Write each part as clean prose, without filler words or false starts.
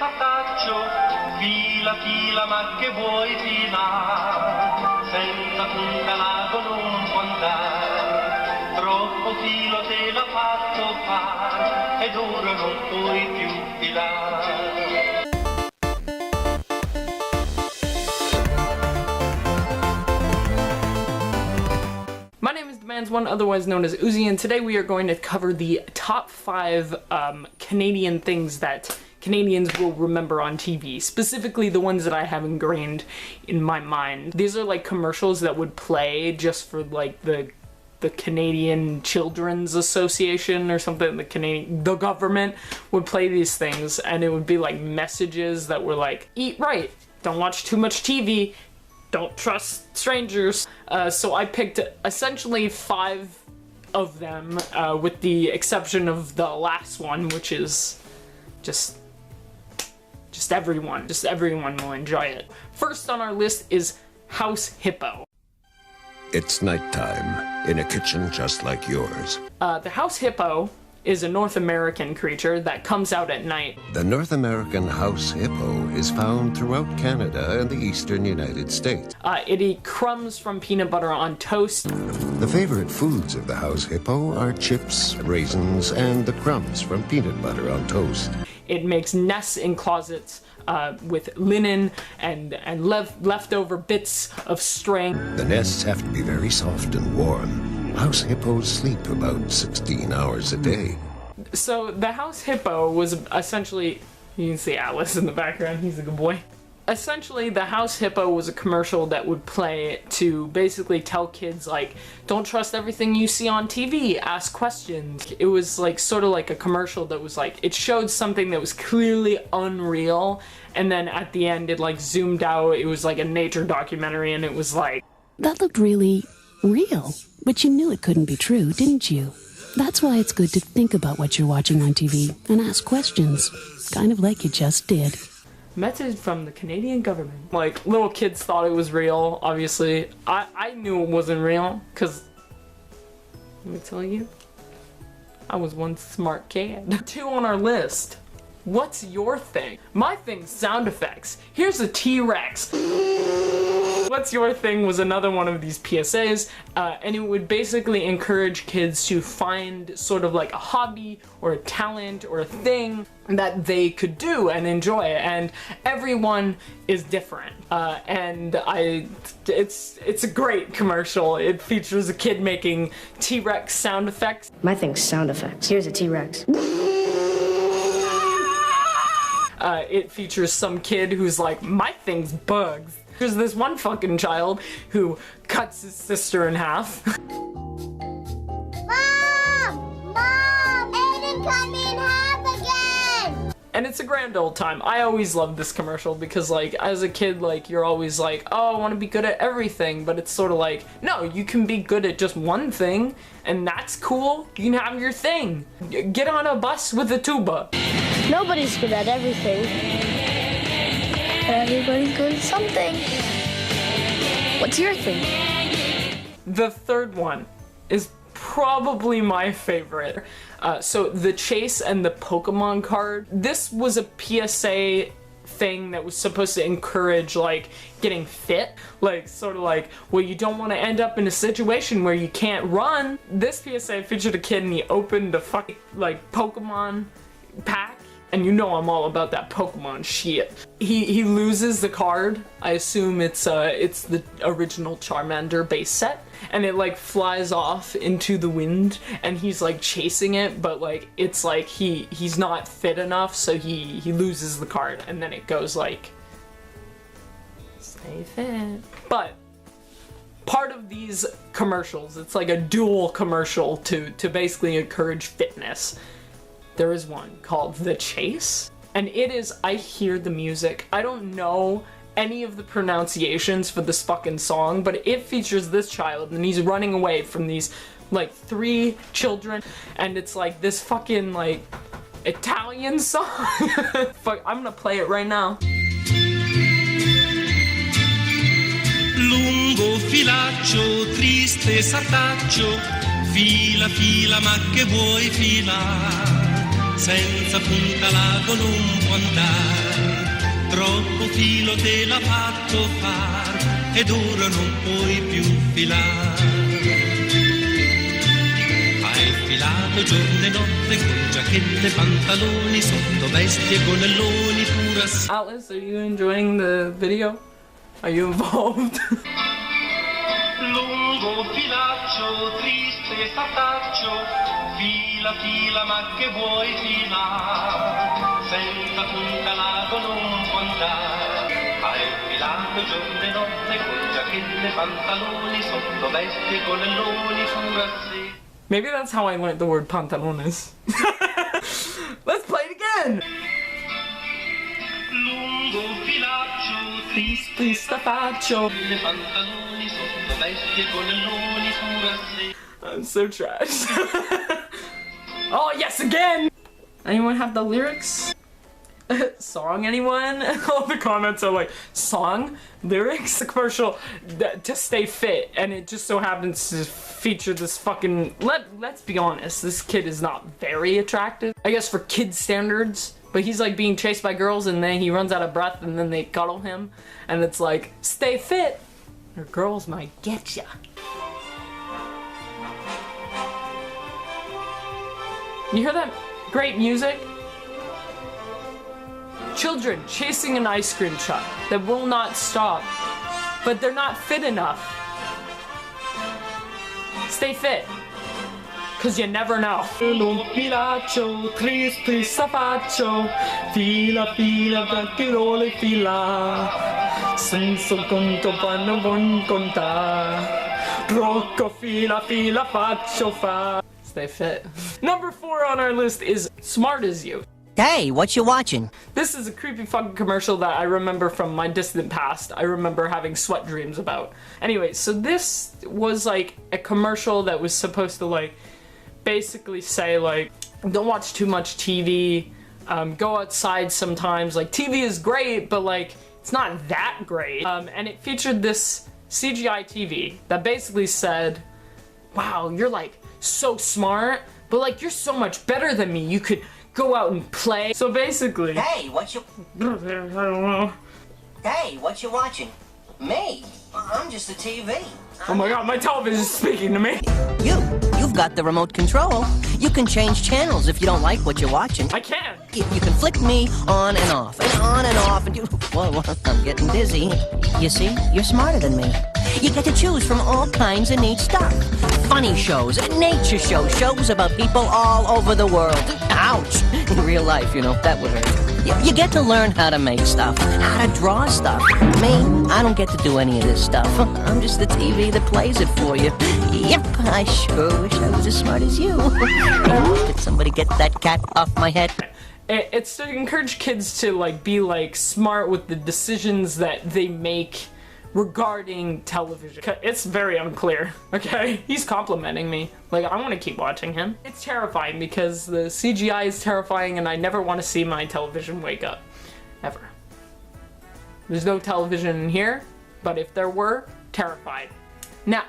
sataccio, fila fila ma che vuoi filare, senza punta l'ago non può andare, troppo filo te l'ha fatto fare, ed ora non puoi più filare. My name is DumandsONE, otherwise known as Uzi, and today we are going to cover the top 5 Canadian things that Canadians will remember on TV, specifically the ones that I have ingrained in my mind. These are like commercials that would play just for like the Canadian Children's Association or something. The government would play these things, and it would be like messages that were like, eat right, don't watch too much TV, don't trust strangers. So I picked essentially 5 of them, with the exception of the last one, which is just everyone will enjoy it. First on our list is House Hippo. It's nighttime in a kitchen just like yours. The House Hippo is a North American creature that comes out at night. The North American house hippo is found throughout Canada and the eastern United States. It eats crumbs from peanut butter on toast. The favorite foods of the house hippo are chips, raisins, and the crumbs from peanut butter on toast. It makes nests in closets with linen and leftover bits of string. The nests have to be very soft and warm. House hippos sleep about 16 hours a day. So the House Hippo was essentially, you can see Atlas in the background, he's a good boy. Essentially, the House Hippo was a commercial that would play to basically tell kids, like, don't trust everything you see on TV, ask questions. It was like sort of like a commercial that was like, it showed something that was clearly unreal, and then at the end it like zoomed out, it was like a nature documentary, and it was like, that looked really real, but you knew it couldn't be true, didn't you? That's why it's good to think about what you're watching on TV and ask questions, kind of like you just did. Message from the Canadian government. Like, little kids thought it was real, obviously. I knew it wasn't real, because, let me tell you, I was one smart kid. 2 on our list. What's your thing? My thing's sound effects. Here's a T-Rex. What's your thing was another one of these PSAs, and it would basically encourage kids to find sort of like a hobby or a talent or a thing that they could do and enjoy, and everyone is different. It's a great commercial. It features a kid making T-Rex sound effects. My thing's sound effects. Here's a T-Rex. It features some kid who's like, my thing's bugs. There's this one fucking child who cuts his sister in half. Mom! Mom! Aiden cut me in half again! And it's a grand old time. I always loved this commercial because, like, as a kid, like, you're always like, oh, I want to be good at everything, but it's sort of like, no, you can be good at just one thing, and that's cool. You can have your thing. Get on a bus with a tuba. Nobody's good at everything. Everybody's good at something. What's your thing? The third one is probably my favorite. So the chase and the Pokemon card. This was a PSA thing that was supposed to encourage like getting fit, like sort of like, well, you don't want to end up in a situation where you can't run. This PSA featured a kid and he opened a fucking like Pokemon pack. And you know I'm all about that Pokemon shit. He loses the card. I assume it's the original Charmander base set, and it like flies off into the wind, and he's like chasing it, but like it's like he's not fit enough, so he loses the card, and then it goes like, stay fit. But part of these commercials, it's like a dual commercial to basically encourage fitness. There is one called The Chase, and it is, I hear the music, I don't know any of the pronunciations for this fucking song, but it features this child, and he's running away from these, like, 3 children, and it's like this fucking, like, Italian song. Fuck, I'm gonna play it right now. Lungo filaccio, triste sataccio, fila fila ma che vuoi filare, senza punta l'ago non può andare, troppo filo te l'ha fatto far, ed ora non puoi più filare. Hai filato giorno e notte con giacchette, pantaloni, sottovesti e gonnelloni pura. Atlas, are you enjoying the video? Are you involved? Lungo filaccio, triste sataccio, fila fila ma che vuoi filare, senza punta l'ago non può andare. Hai filato giorno e notte con giacchette, pantaloni, sottovesti e gonnelloni pura sì. Maybe that's how I learned the word pantalones. Let's play it again! Lungo filaccio, Triste faccio. le pantaloni, sottovesti e gonnelloni pura sì. I'm so trash. Oh, yes, again! Anyone have the lyrics? Song, anyone? All the comments are like, song? Lyrics? The commercial to stay fit, and it just so happens to feature this fucking... Let's be honest, this kid is not very attractive. I guess for kid standards, but he's like being chased by girls and then he runs out of breath and then they cuddle him, and it's like, stay fit, or girls might get ya. You hear that great music? Children chasing an ice cream truck that will not stop, but they're not fit enough. Stay fit, cause you never know. Filaccio, triste faccio, fila fila vecchirole fila, senza conto vanno buon contare, rocco fila fila faccio fa. Stay fit. Number 4 on our list is Smart As You. Hey, what you watching? This is a creepy fucking commercial that I remember from my distant past. I remember having sweat dreams about. Anyway, so this was like a commercial that was supposed to like basically say like, don't watch too much TV, go outside sometimes, like TV is great, but like it's not that great. And it featured this CGI TV that basically said, wow, you're like so smart, but like you're so much better than me, you could go out and play. So basically, Hey, what you... I don't know. Hey, what you watching? Me? I'm just a TV. Oh my god, my television's speaking to me. You've got the remote control. You can change channels if you don't like what you're watching. I can. You can flick me on and off, and on and off, and you... Whoa, I'm getting dizzy. You see, you're smarter than me. You get to choose from all kinds of neat stuff. Funny shows, nature shows, shows about people all over the world. Ouch! In real life, you know, that would hurt. You get to learn how to make stuff, how to draw stuff. Me, I don't get to do any of this stuff. I'm just the TV that plays it for you. Yep, I sure wish I was as smart as you. Did somebody get that cat off my head? It's to encourage kids to like be like smart with the decisions that they make regarding television. It's very unclear, okay? He's complimenting me. Like, I want to keep watching him. It's terrifying because the CGI is terrifying and I never want to see my television wake up. Ever. There's no television in here, but if there were, terrified. Now,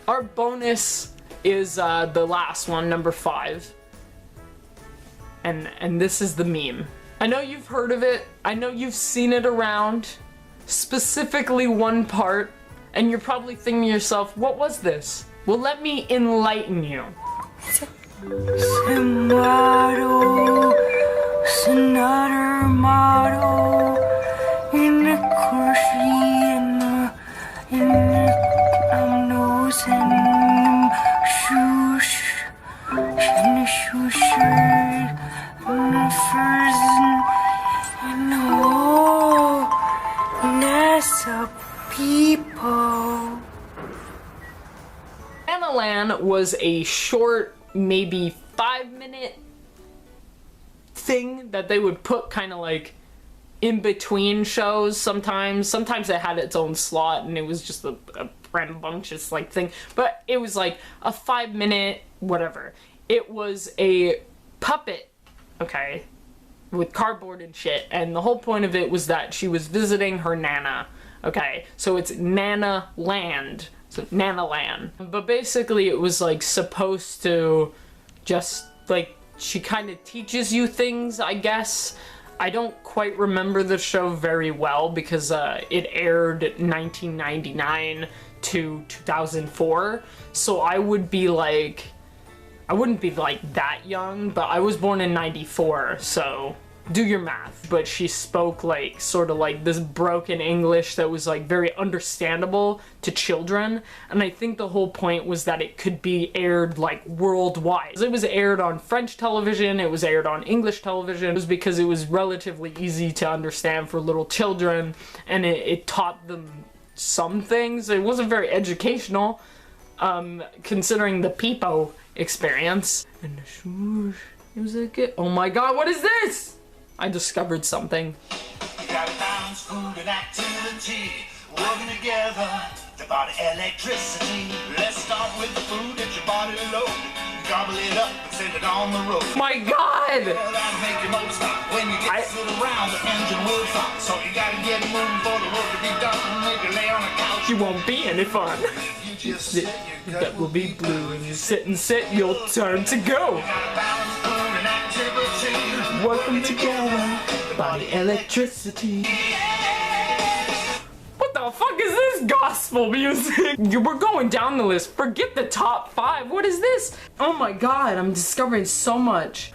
our bonus is the last one, number 5. And this is the meme. I know you've heard of it. I know you've seen it around. Specifically one part, and you're probably thinking to yourself, what was this? Well, let me enlighten you. Land was a short, maybe 5-minute thing that they would put kind of like in between shows sometimes. Sometimes it had its own slot and it was just a rambunctious like thing, but it was like a 5-minute whatever. It was a puppet, okay, with cardboard and shit, and the whole point of it was that she was visiting her Nana, okay, so it's Nana Land. So Nana Land. But basically it was like supposed to just like she kind of teaches you things, I guess. I don't quite remember the show very well because it aired 1999 to 2004, so I wouldn't be like that young, but I was born in 94, so do your math. But she spoke like sort of like this broken English that was like very understandable to children, and I think the whole point was that it could be aired like worldwide. It was aired on French television, it was aired on English television. It was because it was relatively easy to understand for little children, and it taught them some things. It wasn't very educational, considering the Peepo experience. And the swoosh music. Oh my god, what is this? I discovered something. You gotta balance food and activity, working together to body electricity. Let's start with the food that your body load. Gobble it up and send it on the road. My god! Well, that'll make your motor stop. When you get to sit around, the engine will stop. So you gotta get moving for the work to be done. Maybe lay on a couch. You won't be any fun. You just sit, your That will be blue, and you sit and sit, you'll turn to go. Working together, body electricity. What the fuck is this gospel music? We're going down the list. Forget the top 5. What is this? Oh my god, I'm discovering so much.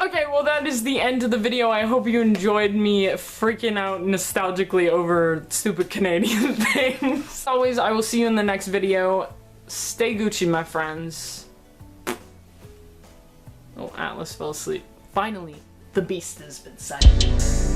Okay, well that is the end of the video. I hope you enjoyed me freaking out nostalgically over stupid Canadian things. As always, I will see you in the next video. Stay Gucci, my friends. Oh, Atlas fell asleep. Finally, the beast has been sighted.